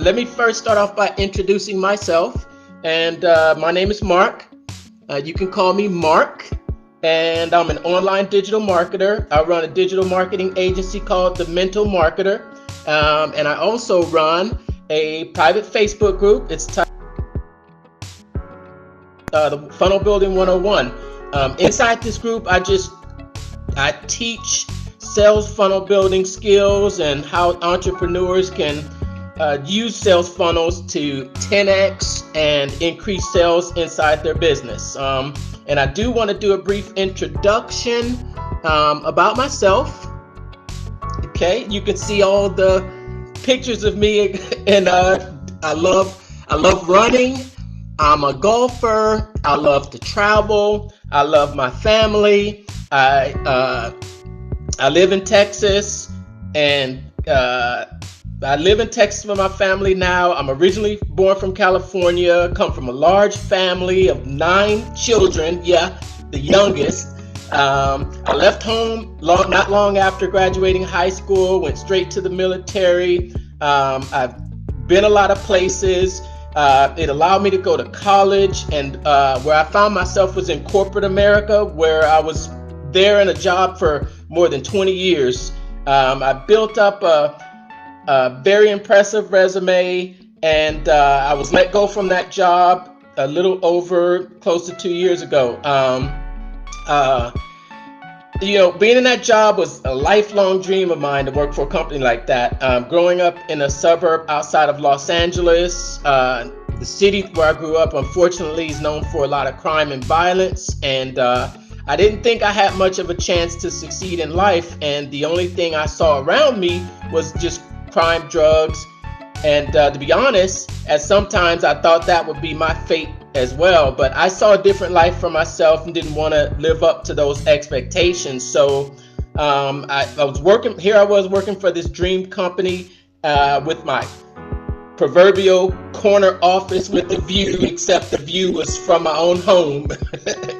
let me first start off by introducing myself. And my name is Mark. You can call me Mark. And I'm an online digital marketer. I run a digital marketing agency called The Mental Marketer. And I also run a private Facebook group. It's the Funnel Building 101. Inside this group, I teach sales funnel building skills and how entrepreneurs can use sales funnels to 10x and increase sales inside their business. And I do want to do a brief introduction about myself. Okay, you can see all the pictures of me, and I love running. I'm a golfer. I love to travel. I love my family. I live in Texas, and I live in Texas with my family now. I'm originally born from California, come from a large family of 9 children. Yeah, the youngest. I left home not long after graduating high school, went straight to the military. I've been a lot of places. It allowed me to go to college, and where I found myself was in corporate America, where I was there in a job for more than 20 years. I built up a very impressive resume, and I was let go from that job a little over close to 2 years ago. Being in that job was a lifelong dream of mine to work for a company like that. Growing up in a suburb outside of Los Angeles, the city where I grew up, unfortunately, is known for a lot of crime and violence. And I didn't think I had much of a chance to succeed in life. And the only thing I saw around me was just crime, drugs. And to be honest, at sometimes I thought that would be my fate as well, but I saw a different life for myself and didn't want to live up to those expectations. So I was working for this dream company with my proverbial corner office with the view, except the view was from my own home.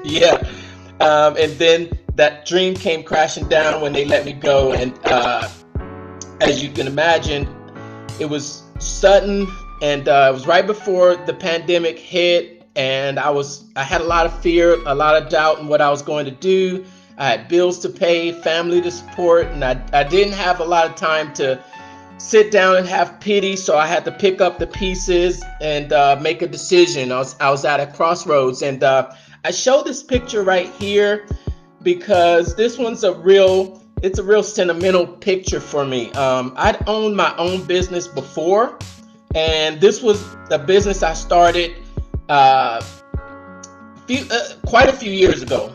Yeah. And then that dream came crashing down when they let me go. And as you can imagine, it was sudden, and it was right before the pandemic hit. And I had a lot of fear, a lot of doubt in what I was going to do. I had bills to pay, family to support, and I didn't have a lot of time to sit down and have pity. So I had to pick up the pieces and make a decision. I was at a crossroads, and I show this picture right here because this one's a real sentimental picture for me. I'd owned my own business before, and this was a business I started quite a few years ago,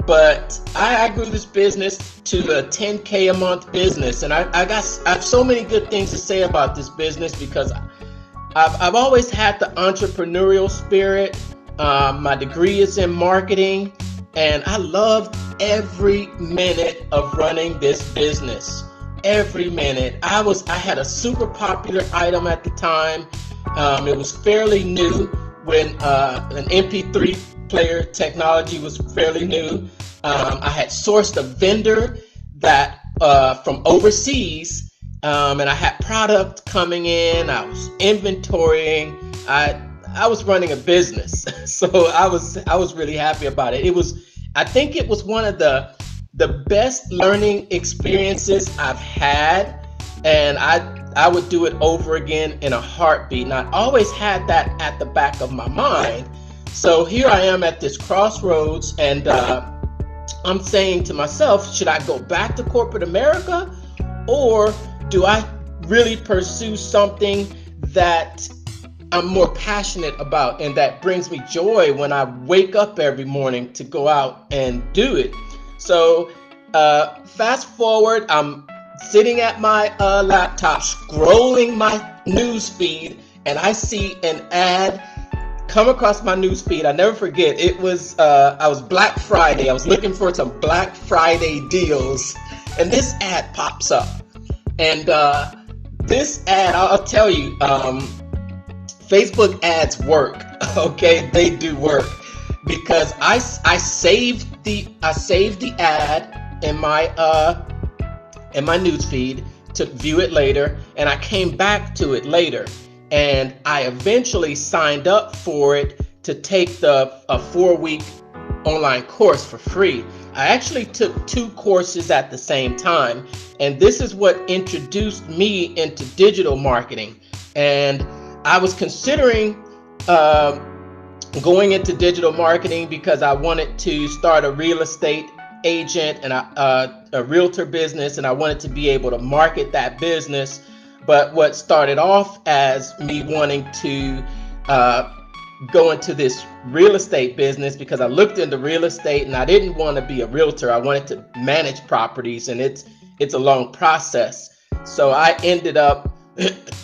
but I grew this business to a 10K a month business, and I have so many good things to say about this business because I've always had the entrepreneurial spirit. My degree is in marketing, and I loved every minute of running this business. Every minute. I had a super popular item at the time. It was fairly new when an MP3 player technology was fairly new. I had sourced a vendor that from overseas, and I had product coming in. I was inventorying. I was running a business, so I was really happy about it. I think it was one of the best learning experiences I've had, and I would do it over again in a heartbeat. And I always had that at the back of my mind. So here I am at this crossroads, and I'm saying to myself, should I go back to corporate America, or do I really pursue something that I'm more passionate about and that brings me joy when I wake up every morning to go out and do it? So fast forward, I'm sitting at my laptop scrolling my news feed, and I see an ad come across my news feed. I never forget. It was I was Black Friday. I was looking for some Black Friday deals, and this ad pops up. And this ad, I'll tell you, Facebook ads work. Okay, they do work, because I saved the ad in my news feed to view it later, and I came back to it later, and I eventually signed up for it to take a 4-week online course for free. I actually took 2 courses at the same time, and this is what introduced me into digital marketing. And I was considering going into digital marketing because I wanted to start a real estate agent and a realtor business, and I wanted to be able to market that business. But what started off as me wanting to go into this real estate business, because I looked into real estate and I didn't want to be a realtor. I wanted to manage properties, and it's a long process. So I ended up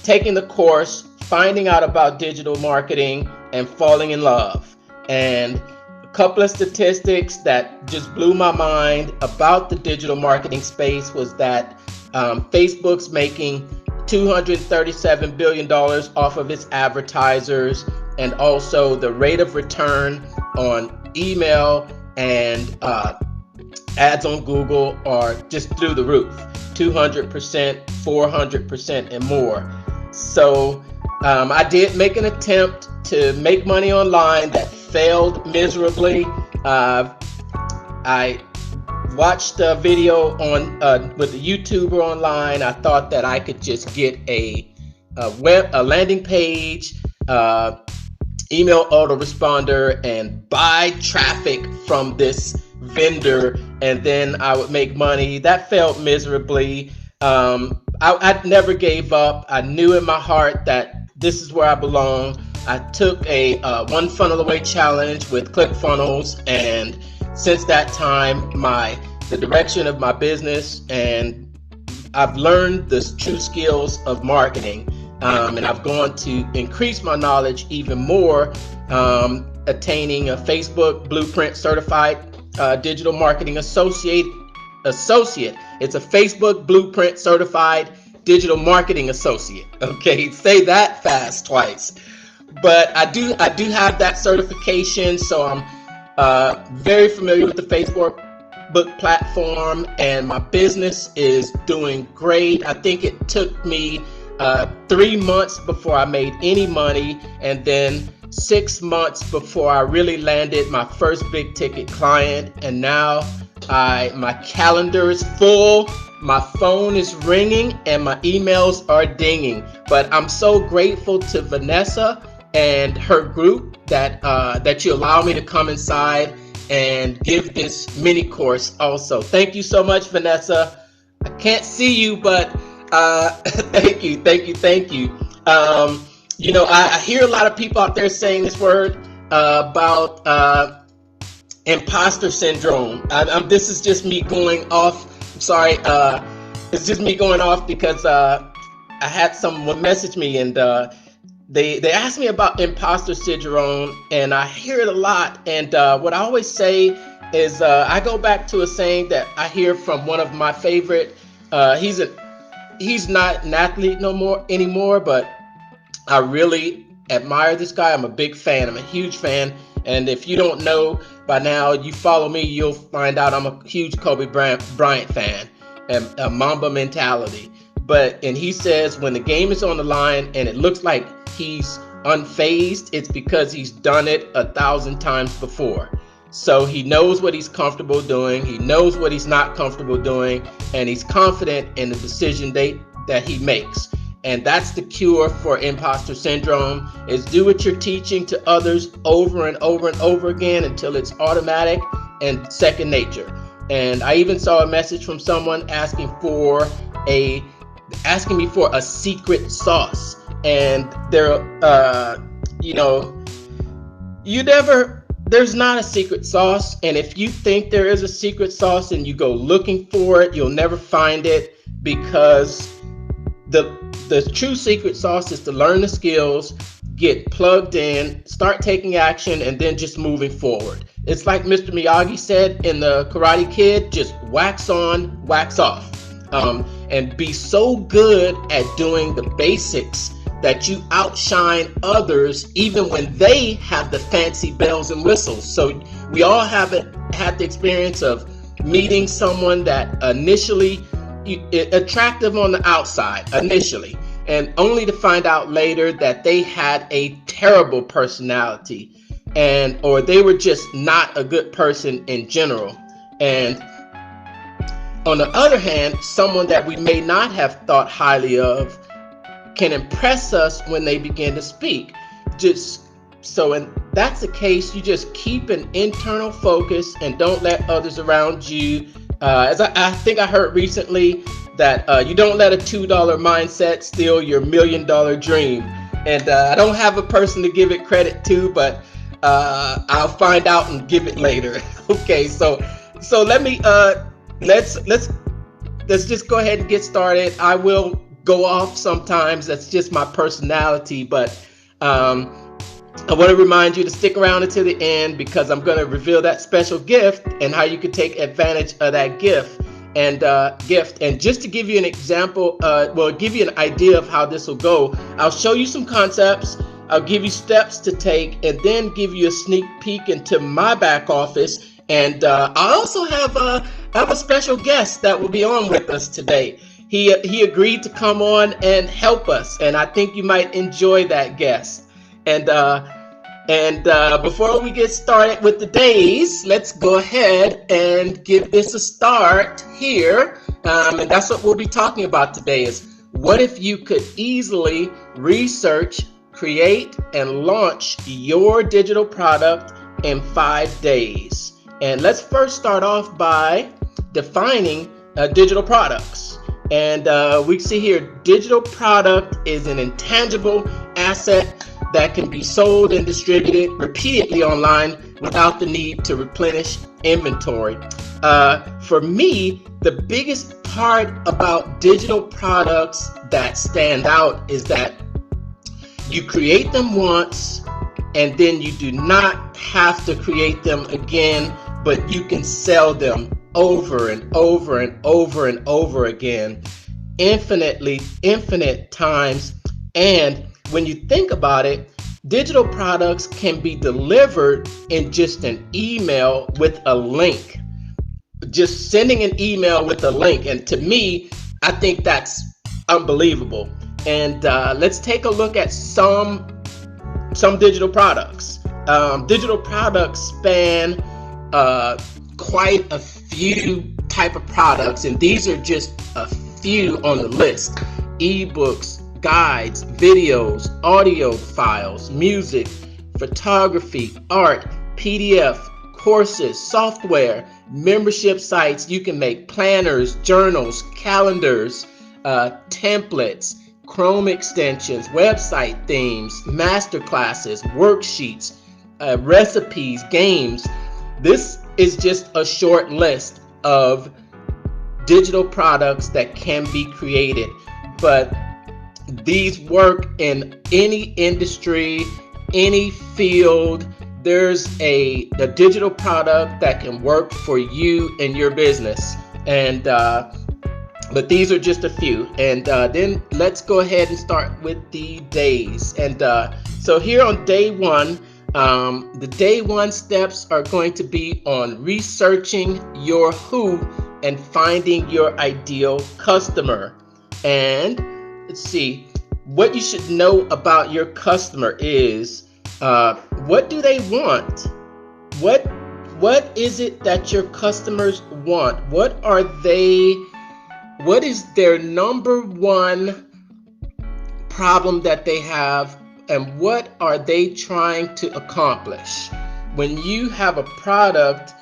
taking the course, finding out about digital marketing, and falling in love. And a couple of statistics that just blew my mind about the digital marketing space was that Facebook's making $237 billion off of its advertisers, and also the rate of return on email and ads on Google are just through the roof, 200%, 400%, and more. So I did make an attempt to make money online that failed miserably. I watched a video on with a YouTuber online. I thought that I could just get a landing page, email autoresponder, and buy traffic from this vendor, and then I would make money. That failed miserably. I never gave up. I knew in my heart that this is where I belong. I took a one funnel away challenge with ClickFunnels, and since that time, the direction of my business, and I've learned the true skills of marketing, and I've gone to increase my knowledge even more, attaining a Facebook Blueprint certified digital marketing associate. It's a Facebook Blueprint certified digital marketing associate. Okay, say that fast twice. But I do have that certification, so I'm very familiar with the Facebook platform, and my business is doing great. I think it took me 3 months before I made any money, and then 6 months before I really landed my first big ticket client. And now my calendar is full, my phone is ringing, and my emails are dinging. But I'm so grateful to Vanessa and her group that you allow me to come inside and give this mini course also. Thank you so much, Vanessa. I can't see you, but thank you. You know, I hear a lot of people out there saying this word about imposter syndrome. This is just me going off. I'm sorry. It's just me going off because I had someone message me, and they asked me about imposter syndrome, and I hear it a lot. And what I always say is I go back to a saying that I hear from one of my favorite. He's not an athlete anymore, but I really admire this guy. I'm a big fan. I'm a huge fan. And if you don't know by now, you follow me, you'll find out I'm a huge Kobe Bryant fan and a Mamba mentality. And he says when the game is on the line and it looks like he's unfazed, it's because he's done it 1,000 times before. So he knows what he's comfortable doing, he knows what he's not comfortable doing, and he's confident in the decision that he makes. And that's the cure for imposter syndrome, is do what you're teaching to others over and over and over again until it's automatic and second nature. And I even saw a message from someone asking me for a secret sauce. And there's not a secret sauce. And if you think there is a secret sauce and you go looking for it, you'll never find it, because the true secret sauce is to learn the skills, get plugged in, start taking action, and then just moving forward. It's like Mr. Miyagi said in the Karate Kid, just wax on, wax off. And be so good at doing the basics that you outshine others even when they have the fancy bells and whistles. So we all had the experience of meeting someone that initially attractive on the outside initially, and only to find out later that they had a terrible personality, and or they were just not a good person in general. And on the other hand, someone that we may not have thought highly of can impress us when they begin to speak. Just so, and that's the case, you just keep an internal focus and don't let others around you. As I think I heard recently that you don't let a $2 mindset steal your $1 million dream. And I don't have a person to give it credit to, but I'll find out and give it later. Okay, so let me let's just go ahead and get started. I will go off sometimes. That's just my personality, but I want to remind you to stick around until the end, because I'm going to reveal that special gift and how you can take advantage of that gift. And just to give you an example, give you an idea of how this will go, I'll show you some concepts, I'll give you steps to take, and then give you a sneak peek into my back office. And I also have a special guest that will be on with us today. He agreed to come on and help us, and I think you might enjoy that guest. And before we get started with the days, let's go ahead and give this a start here. And that's what we'll be talking about today is, what if you could easily research, create, and launch your digital product in 5 days? And let's first start off by defining digital products. And we see here, digital product is an intangible asset that can be sold and distributed repeatedly online without the need to replenish inventory. For me, the biggest part about digital products that stand out is that you create them once, and then you do not have to create them again, but you can sell them over and over and over and over again, infinite times. And when you think about it, digital products can be delivered in just an email with a link. Just sending an email with a link. And to me, I think that's unbelievable. And let's take a look at some digital products. Digital products span quite a few type of products, and these are just a few on the list. Ebooks, guides, videos, audio files, music, photography, art, PDF, courses, software, membership sites. You can make planners, journals, calendars, templates, Chrome extensions, website themes, masterclasses, worksheets, recipes, games. This is just a short list of digital products that can be created, but these work in any industry, any field. There's a digital product that can work for you and your business. And but these are just a few. And then let's go ahead and start with the days. And so here on day one, the day one steps are going to be on researching your who and finding your ideal customer. And let's see, what you should know about your customer is, what do they want? What is it that your customers want? What is their number one problem that they have, and what are they trying to accomplish? When you have a product,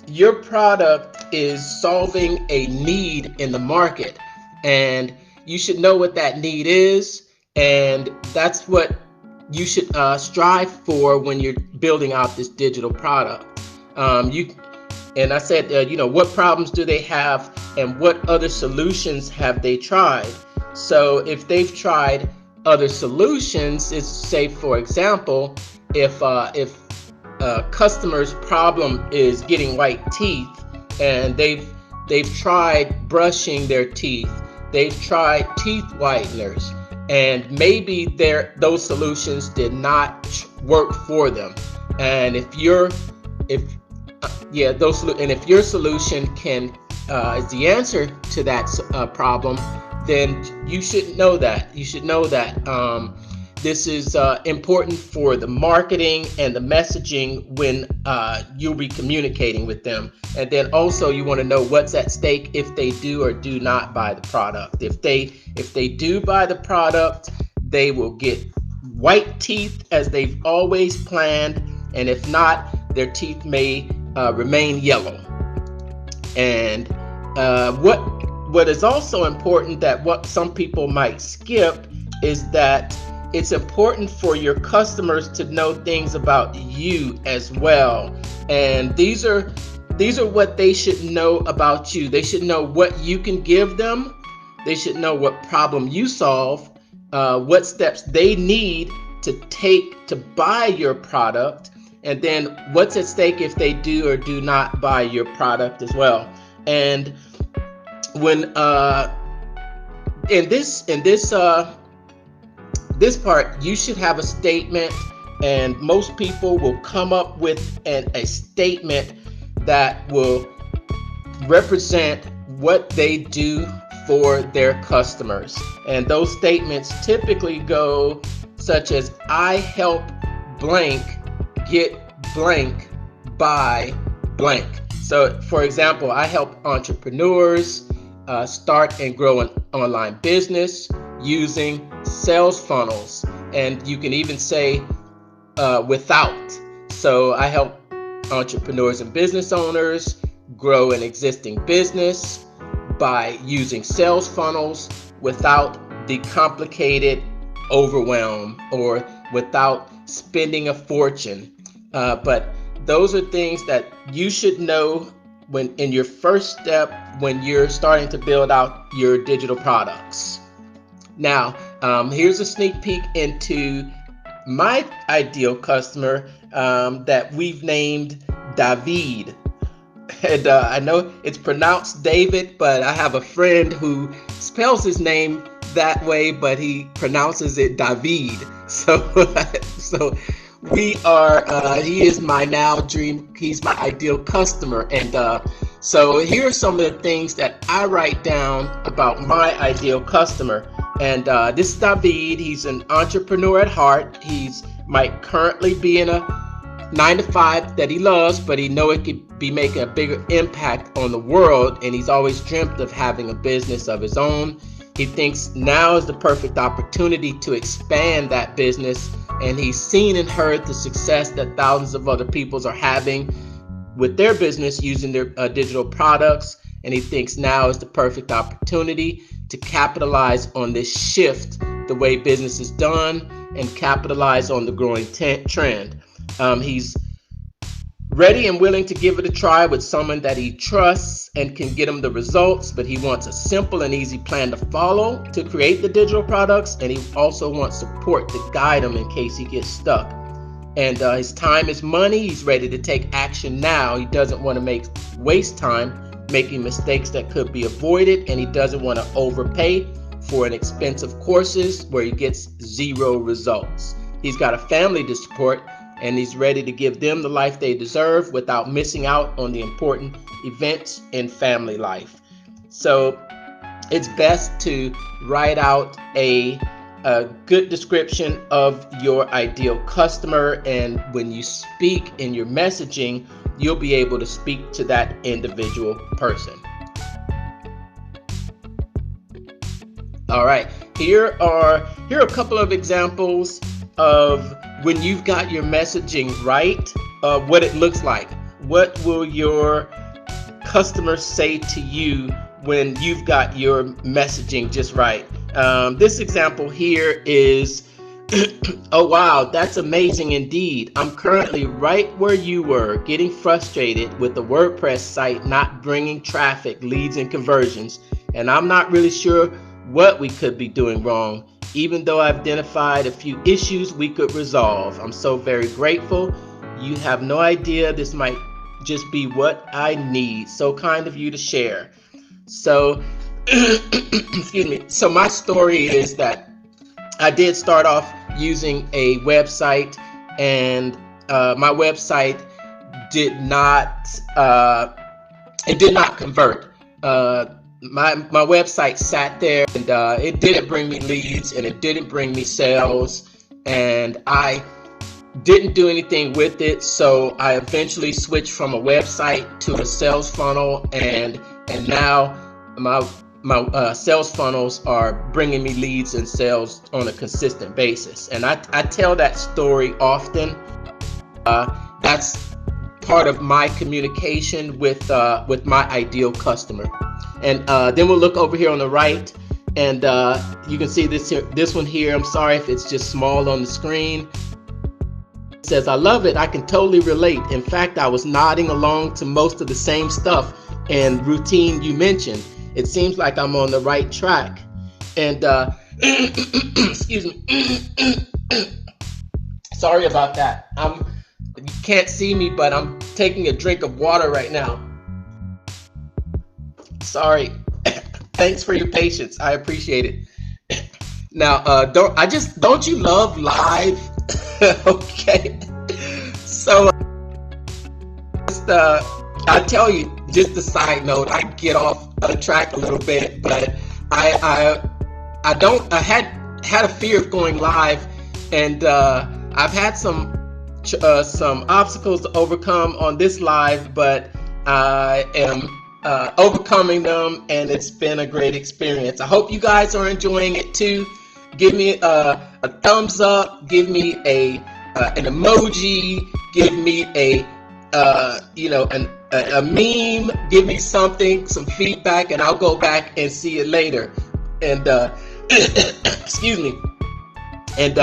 your product is solving a need in the market, and you should know what that need is, and that's what you should strive for when you're building out this digital product. And I said, what problems do they have, and what other solutions have they tried? So if they've tried other solutions, it's, say for example, if a customer's problem is getting white teeth, and they've tried brushing their teeth, they've tried teeth whiteners, and maybe those solutions did not work for them. And if your solution is the answer to that problem, then you should know that. You should know that this is important for the marketing and the messaging when you'll be communicating with them. And then also you want to know what's at stake if they do or do not buy the product. If they do buy the product, they will get white teeth as they've always planned, and if not, their teeth may remain yellow. And what is also important, that what some people might skip, is that it's important for your customers to know things about you as well. And these are what they should know about you. They should know what you can give them. They should know what problem you solve, what steps they need to take to buy your product, and then what's at stake if they do or do not buy your product as well. And when in this part, you should have a statement, and most people will come up with a statement that will represent what they do for their customers. And those statements typically go such as, I help blank get blank by blank. So for example, I help entrepreneurs start and grow an online business using sales funnels. And you can even say without. So I help entrepreneurs and business owners grow an existing business by using sales funnels without the complicated overwhelm or without spending a fortune. But those are things that you should know when in your first step when you're starting to build out your digital products. Now, here's a sneak peek into my ideal customer that we've named David. And I know it's pronounced David, but I have a friend who spells his name that way, but he pronounces it David. So we are, he is my now dream, he's my ideal customer. And so here are some of the things that I write down about my ideal customer. And this is David. He's an entrepreneur at heart. He's might currently be in a 9-to-5 that he loves, but he know it could be making a bigger impact on the world. And he's always dreamt of having a business of his own. He thinks now is the perfect opportunity to expand that business. And he's seen and heard the success that thousands of other people are having with their business using their digital products. And he thinks now is the perfect opportunity to capitalize on this shift, the way business is done, and capitalize on the growing trend. He's ready and willing to give it a try with someone that he trusts and can get him the results, but he wants a simple and easy plan to follow to create the digital products, and he also wants support to guide him in case he gets stuck. And his time is money. He's ready to take action now. He doesn't want to waste time making mistakes that could be avoided, and he doesn't want to overpay for an expensive courses where he gets zero results. He's got a family to support, and he's ready to give them the life they deserve without missing out on the important events in family life. So it's best to write out a good description of your ideal customer, and when you speak in your messaging, you'll be able to speak to that individual person. All right, here are a couple of examples of when you've got your messaging right, what it looks like. What will your customers say to you when you've got your messaging just right? This example here is, oh wow, that's amazing indeed. I'm currently right where you were, getting frustrated with the WordPress site not bringing traffic, leads, and conversions, and I'm not really sure what we could be doing wrong, even though I've identified a few issues we could resolve. I'm so very grateful. You have no idea, this might just be what I need. So kind of you to share. So, excuse me. So my story is that I did start off using a website, and my website did not convert. my website sat there, and it didn't bring me leads, and it didn't bring me sales, and I didn't do anything with it. So I eventually switched from a website to a sales funnel, and now my sales funnels are bringing me leads and sales on a consistent basis. And I tell that story often. That's part of my communication with my ideal customer. And then we'll look over here on the right, and you can see this one here. I'm sorry if it's just small on the screen. It says, "I love it. I can totally relate. In fact, I was nodding along to most of the same stuff and routine you mentioned. It seems like I'm on the right track." And excuse me. Sorry about that. You can't see me, but I'm taking a drink of water right now. Sorry. Thanks for your patience. I appreciate it. Now, don't you love live? Okay. So, I tell you, just a side note, I get off the track a little bit, but I had a fear of going live, and I've had some obstacles to overcome on this live, but I am overcoming them, and it's been a great experience. I hope you guys are enjoying it too. Give me a thumbs up, give me an emoji, give me a meme, give me something, some feedback, and I'll go back and see it later. And excuse me. And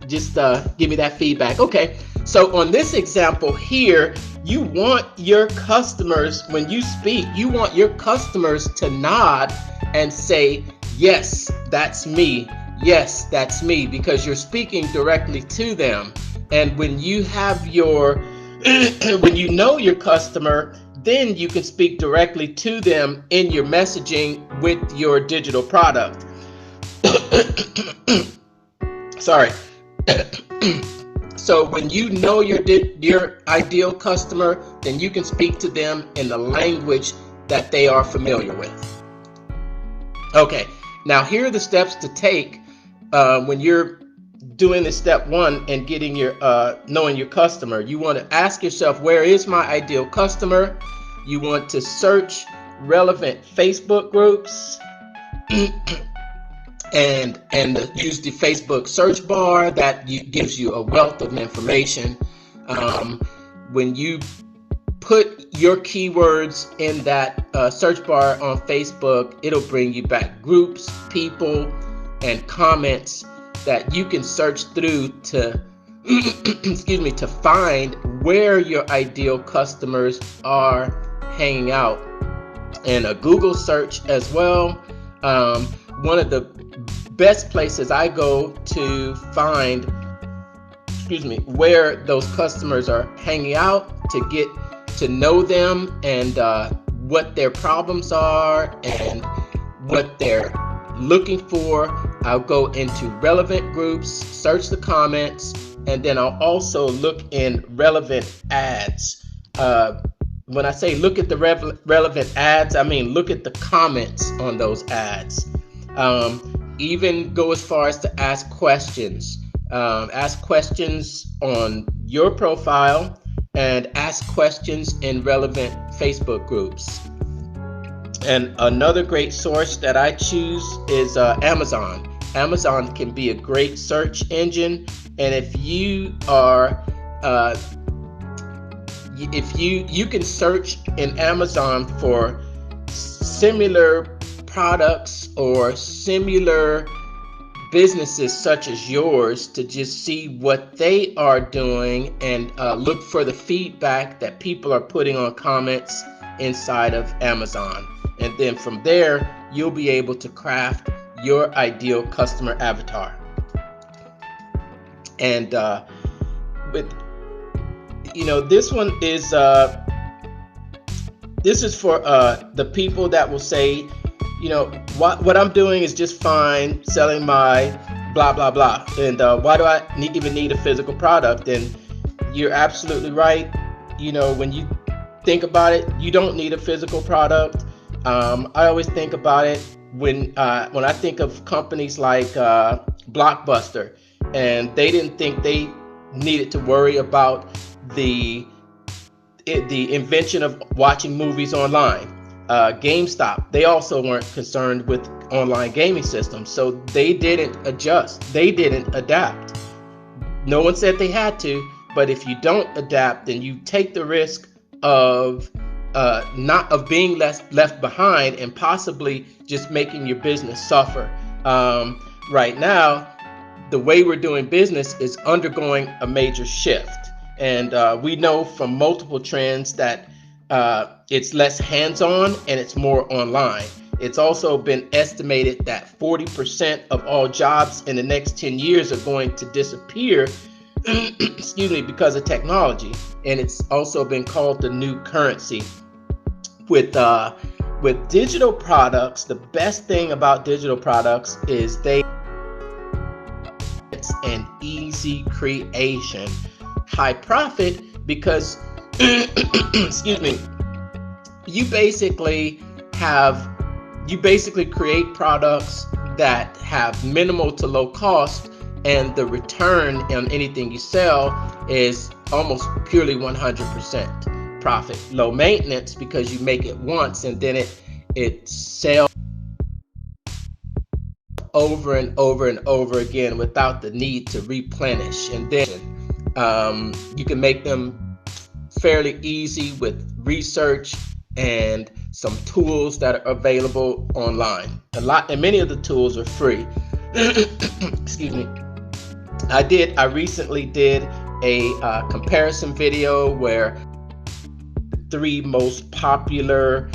just give me that feedback. Okay, so on this example here, you want your customers, when you speak, you want your customers to nod and say, "Yes, that's me. Yes, that's me," because you're speaking directly to them. And when you have when you know your customer, then you can speak directly to them in your messaging with your digital product. Sorry. So when you know your ideal customer, then you can speak to them in the language that they are familiar with. Okay, now here are the steps to take when you're doing the step one and getting your knowing your customer. You want to ask yourself, where is my ideal customer? You want to search relevant Facebook groups and use the Facebook search bar that gives you a wealth of information. When you put your keywords in that search bar on Facebook, it'll bring you back groups, people, and comments that you can search through to excuse me, to find where your ideal customers are hanging out. And a Google search as well. One of the best places I go to find where those customers are hanging out, to get to know them, and what their problems are and what they're looking for. I'll go into relevant groups, search the comments, and then I'll also look in relevant ads. When I say look at the relevant ads, I mean look at the comments on those ads. Even go as far as to ask questions. Ask questions on your profile and ask questions in relevant Facebook groups. And another great source that I choose is Amazon. Amazon can be a great search engine, and if you are you can search in Amazon for similar products or similar businesses such as yours, to just see what they are doing and look for the feedback that people are putting on comments inside of Amazon. And then from there, you'll be able to craft your ideal customer avatar. And this one is this is for the people that will say, what I'm doing is just fine selling my blah blah blah, and why do I even need a physical product? And you're absolutely right. When you think about it, you don't need a physical product. I always think about it when I think of companies like Blockbuster, and they didn't think they needed to worry about the invention of watching movies online. GameStop, they also weren't concerned with online gaming systems, so they didn't adjust. They didn't adapt. No one said they had to, but if you don't adapt, then you take the risk of not of being left behind and possibly just making your business suffer. Right now, the way we're doing business is undergoing a major shift, and we know from multiple trends that it's less hands-on and it's more online. It's also been estimated that 40% of all jobs in the next 10 years are going to disappear excuse me, because of technology. And it's also been called the new currency. With digital products, the best thing about digital products is it's an easy creation, high profit, because excuse me, you basically create products that have minimal to low cost, and the return on anything you sell is almost purely 100% profit. Low maintenance, because you make it once and then it sells over and over and over again without the need to replenish. And then you can make them fairly easy with research and some tools that are available online. And many of the tools are free. Excuse me. I recently did a comparison video where the 3 most popular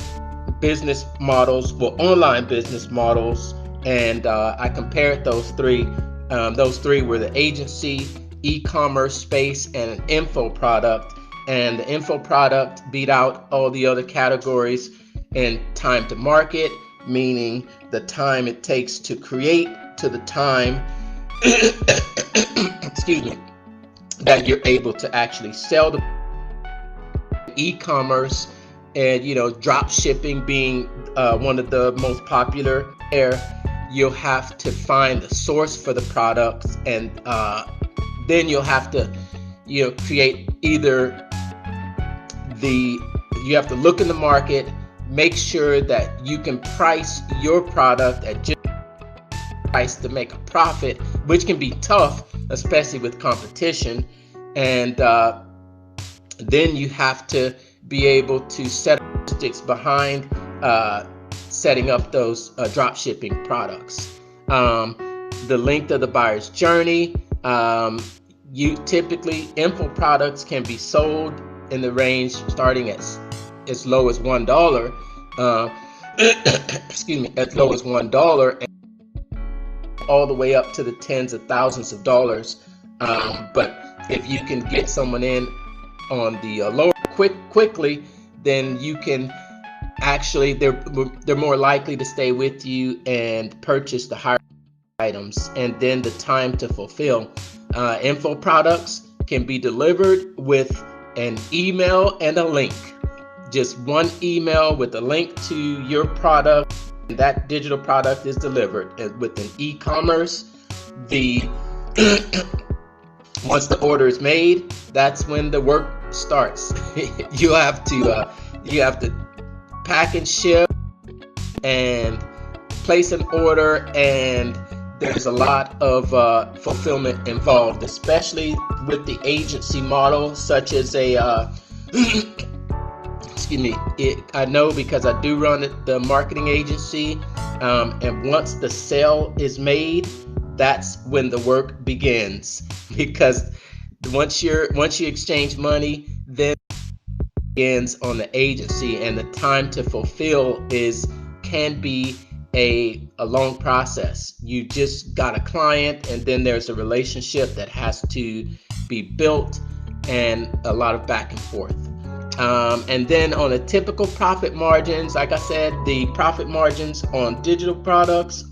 business models, online business models, and I compared those three. Those 3 were the agency, e-commerce space, and an info product. And the info product beat out all the other categories in time to market, meaning the time it takes to create to the time excuse me, that you're able to actually sell the e-commerce, and drop shipping being one of the most popular. There you'll have to find the source for the products, and then you'll have to create either you have to look in the market, make sure that you can price your product at just price to make a profit, which can be tough, especially with competition. And then you have to be able to set up logistics behind setting up those drop shipping products. The length of the buyer's journey. You typically, info products can be sold in the range starting at as low as $1. Excuse me, as low as $1, and all the way up to the tens of thousands of dollars. But if you can get someone in on the lower quickly, then you can actually they're more likely to stay with you and purchase the higher items. And then the time to fulfill. Info products can be delivered with an email and a link. Just one email with a link to your product, and that digital product is delivered. And with an e-commerce, once the order is made, that's when the work starts. you have to pack and ship and place an order, and there's a lot of fulfillment involved, especially with the agency model, such as a excuse me, I know because I do run the marketing agency, and once the sale is made, that's when the work begins. Because once you exchange money, then it begins on the agency, and the time to fulfill can be a long process. You just got a client, and then there's a relationship that has to be built, and a lot of back and forth. And then on a typical profit margins, like I said, the profit margins on digital products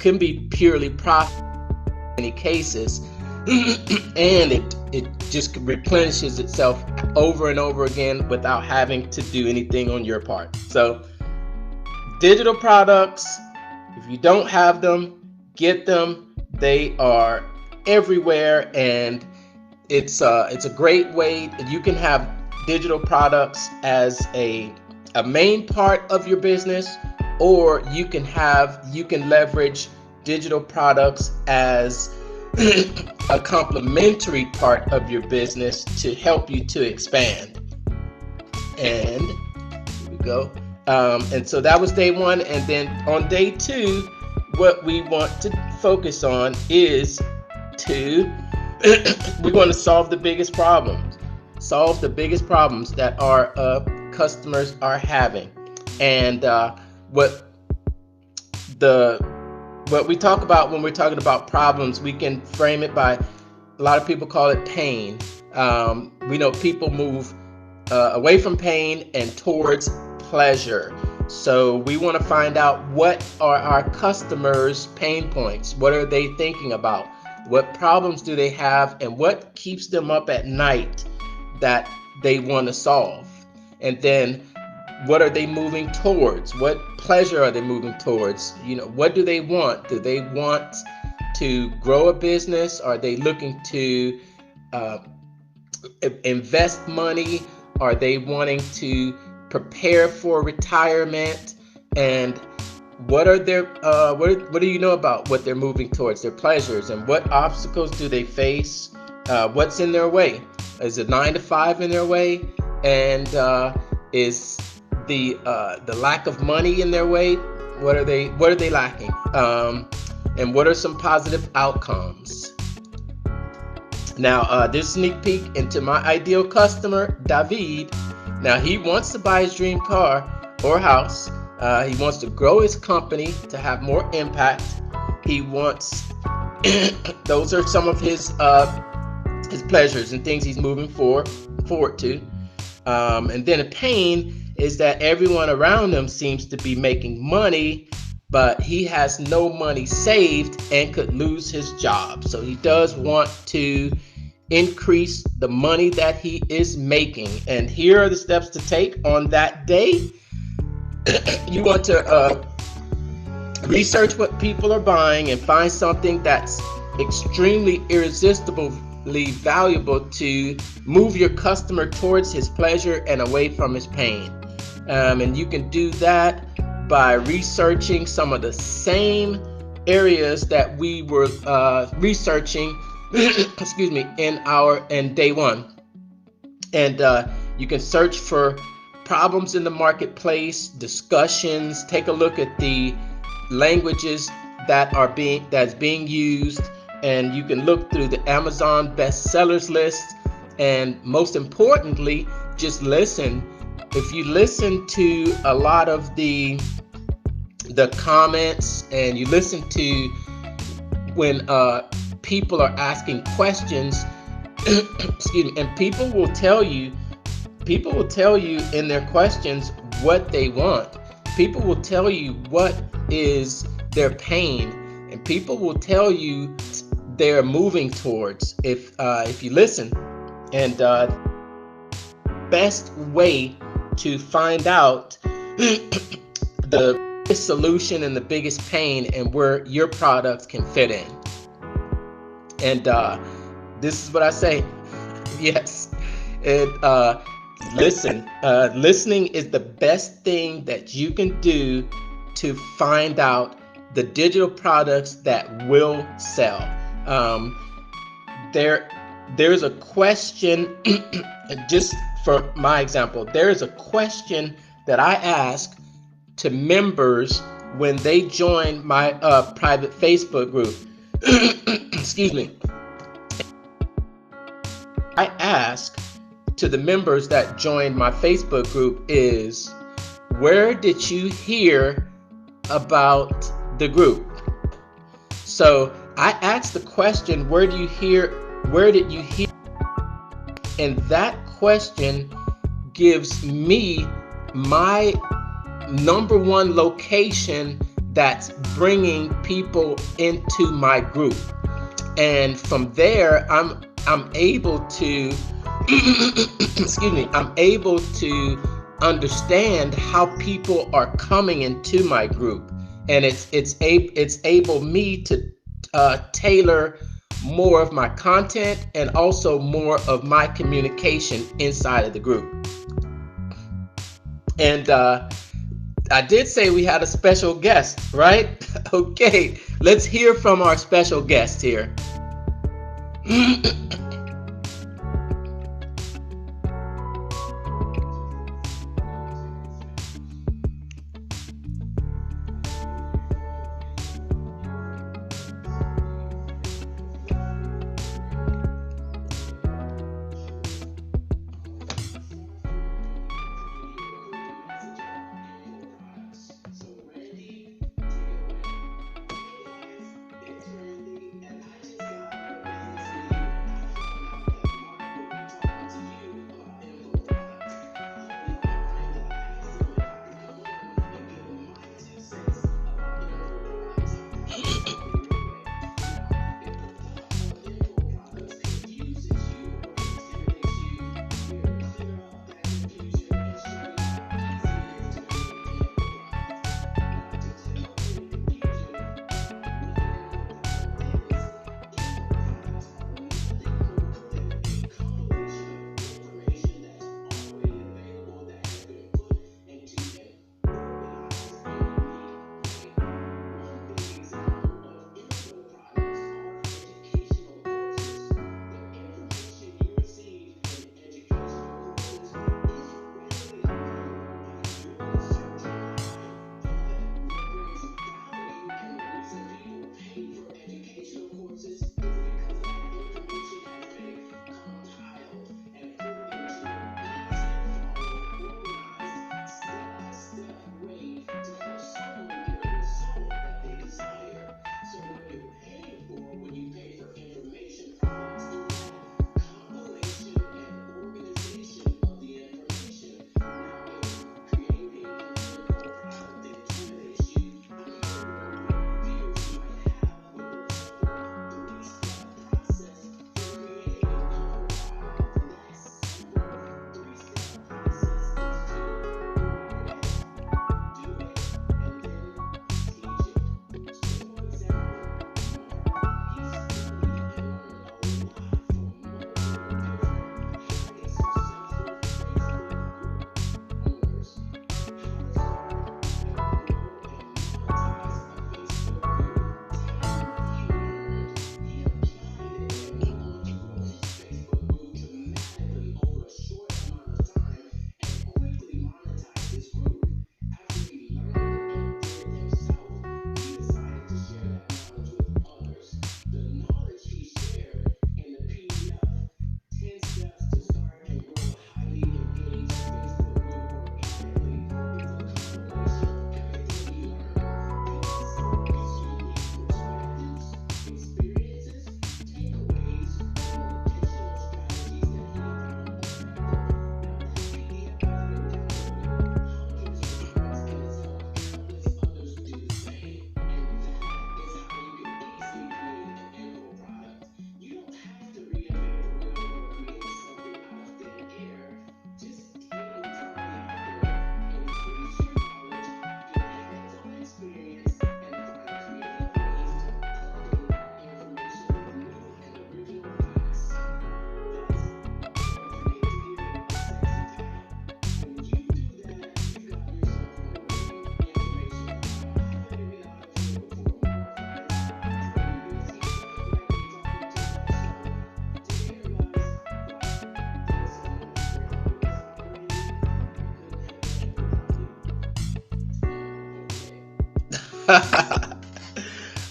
can be purely profit in many cases, and it just replenishes itself over and over again without having to do anything on your part. So Digital products, if you don't have them, get them. They are everywhere, and it's a great way. You can have digital products as a main part of your business, or you can leverage digital products as a complementary part of your business to help you to expand. And here we go. And so that was day one. And then on day two, what we want to focus on is we want to solve the biggest problems that our customers are having. And what we talk about when we're talking about problems, we can frame it by, a lot of people call it pain. We know people move away from pain and towards pleasure. So we want to find out, what are our customers' pain points? What are they thinking about? What problems do they have, and what keeps them up at night that they want to solve? And then what are they moving towards? What pleasure are they moving towards? What do they want? Do they want to grow a business? Are they looking to invest money? Are they wanting to prepare for retirement? And what are their what do you know about what they're moving towards, their pleasures, and what obstacles do they face? What's in their way? Is a 9-to-5 in their way? And is the lack of money in their way? What are they lacking? And what are some positive outcomes? Now, this sneak peek into my ideal customer, David. Now, he wants to buy his dream car or house. He wants to grow his company to have more impact. He wants, those are some of his pleasures and things he's moving forward to. And then a pain is that everyone around him seems to be making money, but he has no money saved and could lose his job. So he does want to increase the money that he is making. And here are the steps to take on that day. You want to research what people are buying and find something that's extremely irresistibly valuable to move your customer towards his pleasure and away from his pain. And you can do that by researching some of the same areas that we were researching excuse me, in day one. And you can search for problems in the marketplace, discussions, take a look at the languages that's being used, and you can look through the Amazon bestsellers list. And most importantly, just listen. If you listen to a lot of the comments, and you listen to when people are asking questions, excuse me, and people will tell you in their questions what they want. People will tell you what is their pain, and people will tell you they're moving towards, if you listen. And best way to find out the biggest solution and the biggest pain and where your products can fit in. And this is what I say. Yes. And listen. Listening is the best thing that you can do to find out the digital products that will sell. There's a question, just for my example, there is a question that I ask to members when they join my private Facebook group. Excuse me. I ask to the members that join my Facebook group is, where did you hear about the group? So I asked the question, where did you hear? And that question gives me my number one location that's bringing people into my group. And from there, I'm able to excuse me, I'm able to understand how people are coming into my group, and it's able me to tailor more of my content and also more of my communication inside of the group. And I did say we had a special guest, right? Okay, let's hear from our special guest here.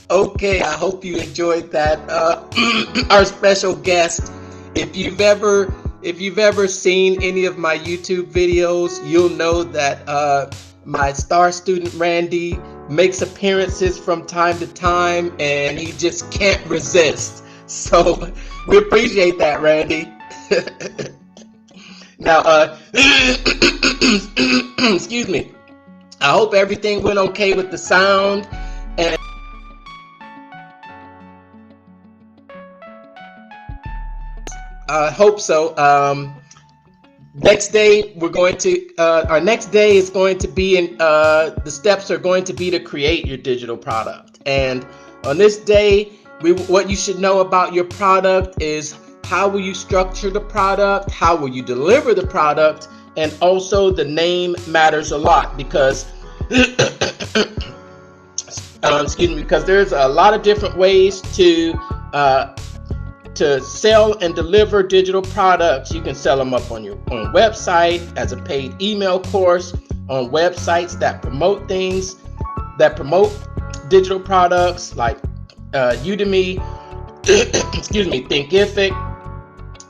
Okay, I hope you enjoyed that. Our special guest. If you've ever seen any of my YouTube videos, you'll know that my star student Randy makes appearances from time to time, and he just can't resist. So we appreciate that, Randy. Now, excuse me. I hope everything went okay with the sound. And I hope so. Next day, we're going to, our next day is going to be in, the steps are going to be to create your digital product. And on this day, what you should know about your product is how will you structure the product, how will you deliver the product, and also the name matters a lot because, excuse me, because there's a lot of different ways to sell and deliver digital products. You can sell them up on your own website as a paid email course, on websites that promote things, that promote digital products like Udemy, excuse me, Thinkific,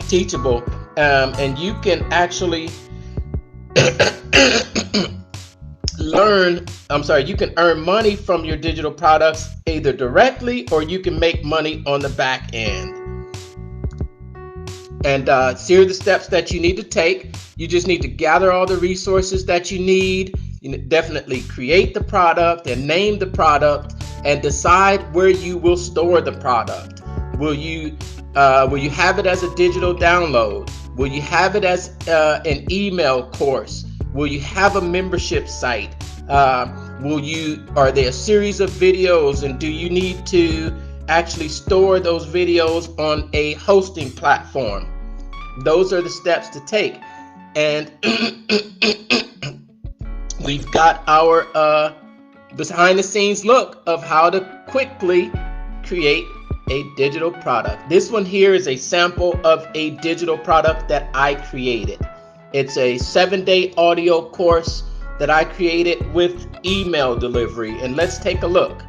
Teachable, and you can actually you can earn money from your digital products either directly or you can make money on the back end. And here are the steps that you need to take. You just need to gather all the resources that you need. You definitely create the product and name the product and decide where you will store the product. Will you have it as a digital download? Will you have it as an email course? Will you have a membership site? Are there a series of videos, and do you need to actually store those videos on a hosting platform? Those are the steps to take. And we've got our behind the scenes look of how to quickly create a digital product. This one here is a sample of a digital product that I created. It's a 7-day audio course that I created with email delivery, and let's take a look.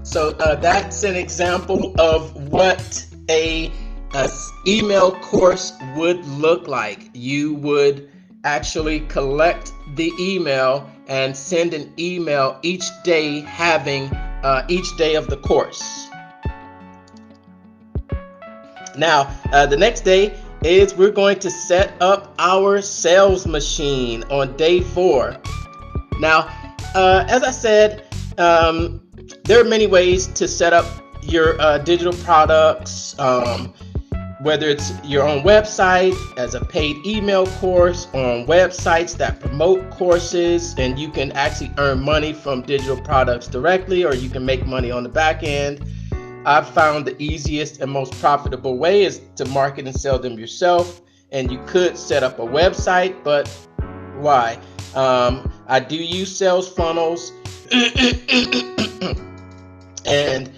So that's an example of what a email course would look like. You would actually collect the email and send an email each day, having each day of the course. Now, the next day is we're going to set up our sales machine on day 4. Now, as I said, there are many ways to set up your digital products. whether it's your own website, as a paid email course, on websites that promote courses, and you can actually earn money from digital products directly, or you can make money on the back end. I've found the easiest and most profitable way is to market and sell them yourself. And you could set up a website, but why? I do use sales funnels. And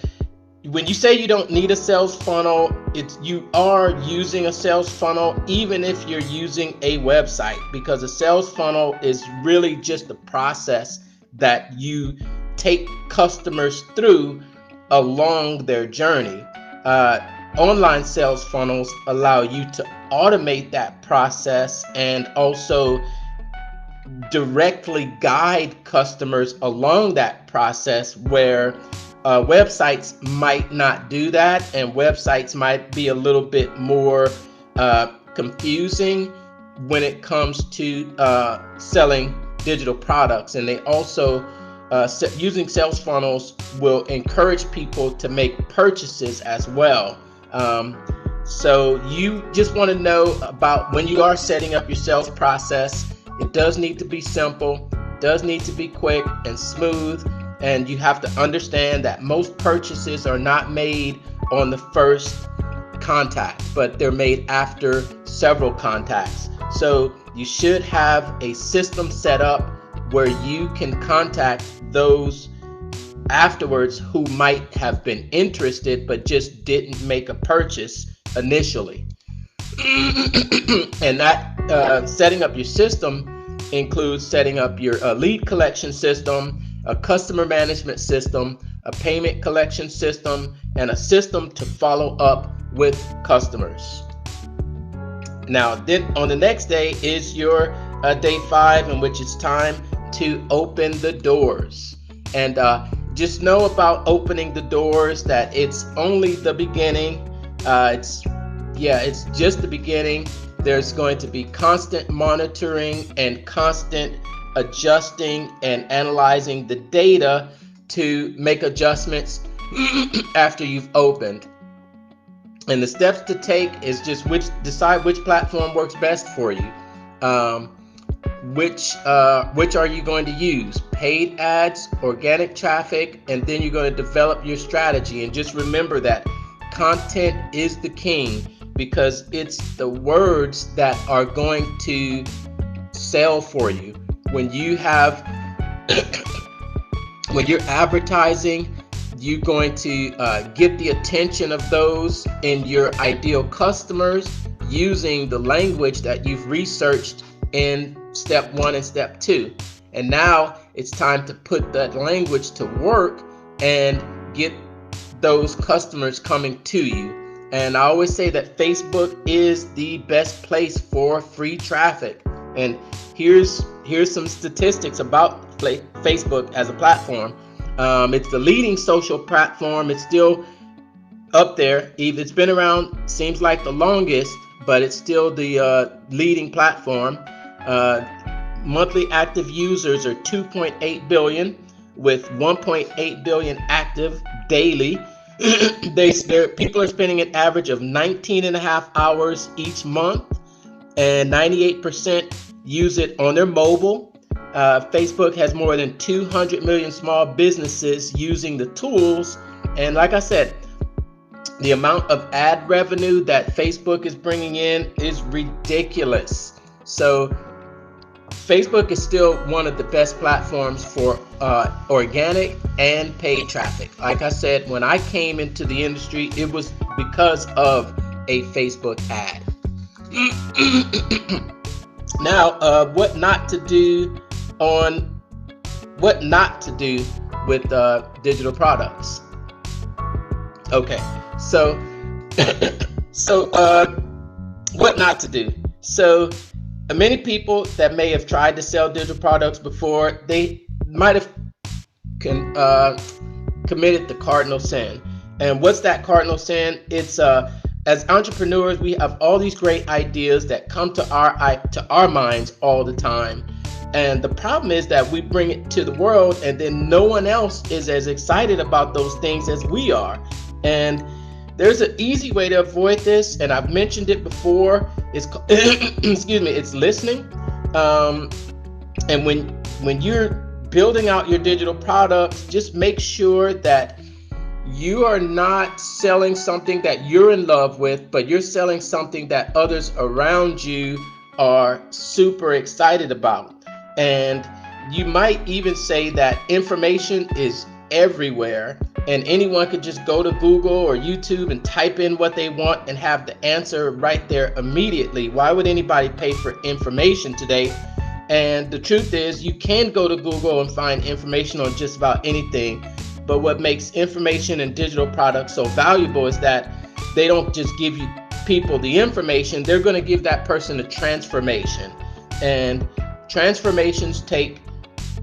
when you say you don't need a sales funnel, you are using a sales funnel even if you're using a website, because a sales funnel is really just the process that you take customers through along their journey. Online sales funnels allow you to automate that process and also directly guide customers along that process, where websites might not do that, and websites might be a little bit more confusing when it comes to selling digital products. And they also using sales funnels will encourage people to make purchases as well. So you just want to know about when you are setting up your sales process. It does need to be simple, does need to be quick and smooth, and you have to understand that most purchases are not made on the first contact, but they're made after several contacts. So you should have a system set up where you can contact those afterwards who might have been interested but just didn't make a purchase initially. And that setting up your system includes setting up your lead collection system, a customer management system, a payment collection system, and a system to follow up with customers. Now, then on the next day is your day 5, in which it's time to open the doors. And just know about opening the doors that it's only the beginning. It's just the beginning. There's going to be constant monitoring and constant adjusting and analyzing the data to make adjustments after you've opened. And the steps to take is just decide which platform works best for you. Which are you going to use? Paid ads, organic traffic, and then you're going to develop your strategy. And just remember that content is the king, because it's the words that are going to sell for you. When you have when you're advertising, you're going to get the attention of those in your ideal customers using the language that you've researched in step 1 and step 2. And now it's time to put that language to work and get those customers coming to you. And I always say that Facebook is the best place for free traffic. And here's some statistics about Facebook as a platform. It's the leading social platform. It's still up there. It's been around, seems like the longest, but it's still the leading platform. Monthly active users are 2.8 billion, with 1.8 billion active daily. People are spending an average of 19.5 hours each month, and 98% use it on their mobile. Facebook has more than 200 million small businesses using the tools. And like I said, the amount of ad revenue that Facebook is bringing in is ridiculous. So Facebook is still one of the best platforms for organic and paid traffic. Like I said, when I came into the industry, it was because of a Facebook ad. Now, what not to do with digital products. Okay, so what not to do. So many people that may have tried to sell digital products before, they might have committed the cardinal sin. And what's that cardinal sin? It's as entrepreneurs, we have all these great ideas that come to our minds all the time. And the problem is that we bring it to the world, and then no one else is as excited about those things as we are. And There's an easy way to avoid this, and I've mentioned it before. It's excuse me, it's listening. And when you're building out your digital products, just make sure that you are not selling something that you're in love with, but you're selling something that others around you are super excited about. And you might even say that information is everywhere, and anyone could just go to Google or YouTube and type in what they want and have the answer right there immediately. Why would anybody pay for information today? And the truth is, you can go to Google and find information on just about anything. But what makes information and digital products so valuable is that they don't just give you people the information, they're going to give that person a transformation. And transformations take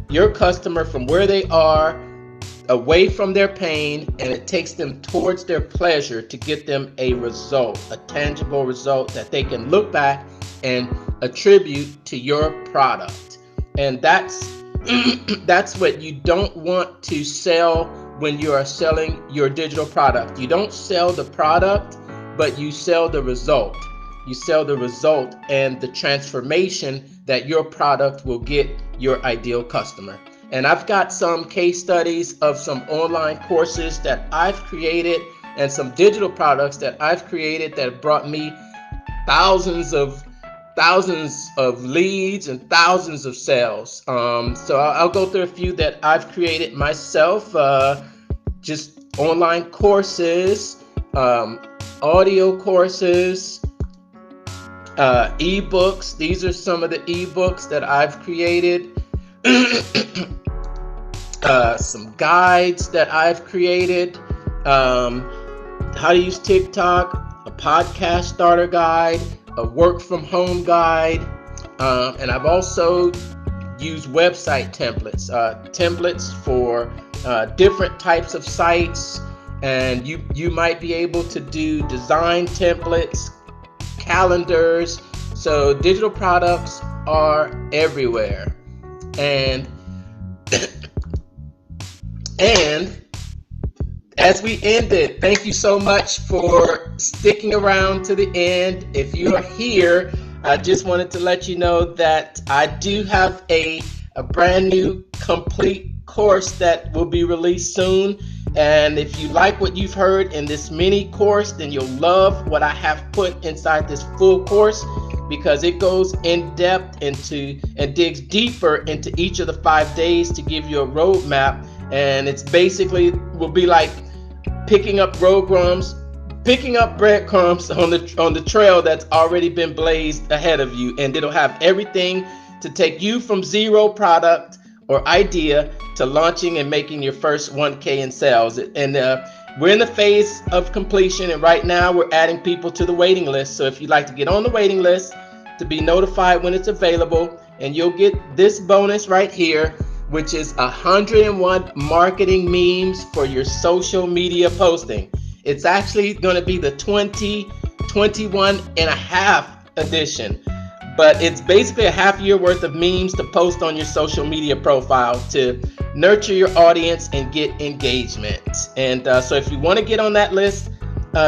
your customer from where they are away from their pain, and it takes them towards their pleasure to get them a result, a tangible result that they can look back and attribute to your product. And that's what you don't want to sell when you are selling your digital product. You don't sell the product, but you sell the result. You sell the result and the transformation that your product will get your ideal customer. And I've got some case studies of some online courses that I've created and some digital products that I've created that have brought me thousands of leads and thousands of sales. So I'll go through a few that I've created myself, just online courses, audio courses, ebooks. These are some of the ebooks that I've created. Some guides that I've created, how to use TikTok, a podcast starter guide, a work from home guide, and I've also used website templates for different types of sites. And you might be able to do design templates, calendars. So digital products are everywhere. And as we end it, thank you so much for sticking around to the end. If you are here, I just wanted to let you know that I do have a brand new complete course that will be released soon. And if you like what you've heard in this mini course, then you'll love what I have put inside this full course, because it goes in depth into and digs deeper into each of the 5 days to give you a roadmap. And it's basically will be like picking up breadcrumbs on the trail that's already been blazed ahead of you. And it'll have everything to take you from zero product or idea to launching and making your first 1K in sales. And we're in the phase of completion, and right now we're adding people to the waiting list. So if you'd like to get on the waiting list to be notified when it's available, and you'll get this bonus right here, which is 101 marketing memes for your social media posting. It's actually going to be the 2021 and a half edition, but it's basically a half year worth of memes to post on your social media profile to nurture your audience and get engagement. And so if you want to get on that list,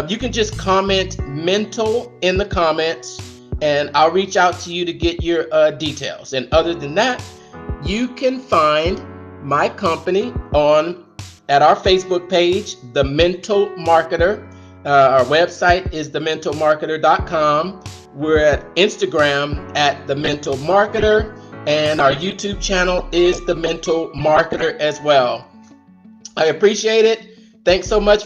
you can just comment mental in the comments, and I'll reach out to you to get your details. And other than that, you can find my company at our Facebook page, The Mental Marketer. Our website is thementalmarketer.com. We're at Instagram at The Mental Marketer, and our YouTube channel is The Mental Marketer as well. I appreciate it. Thanks so much.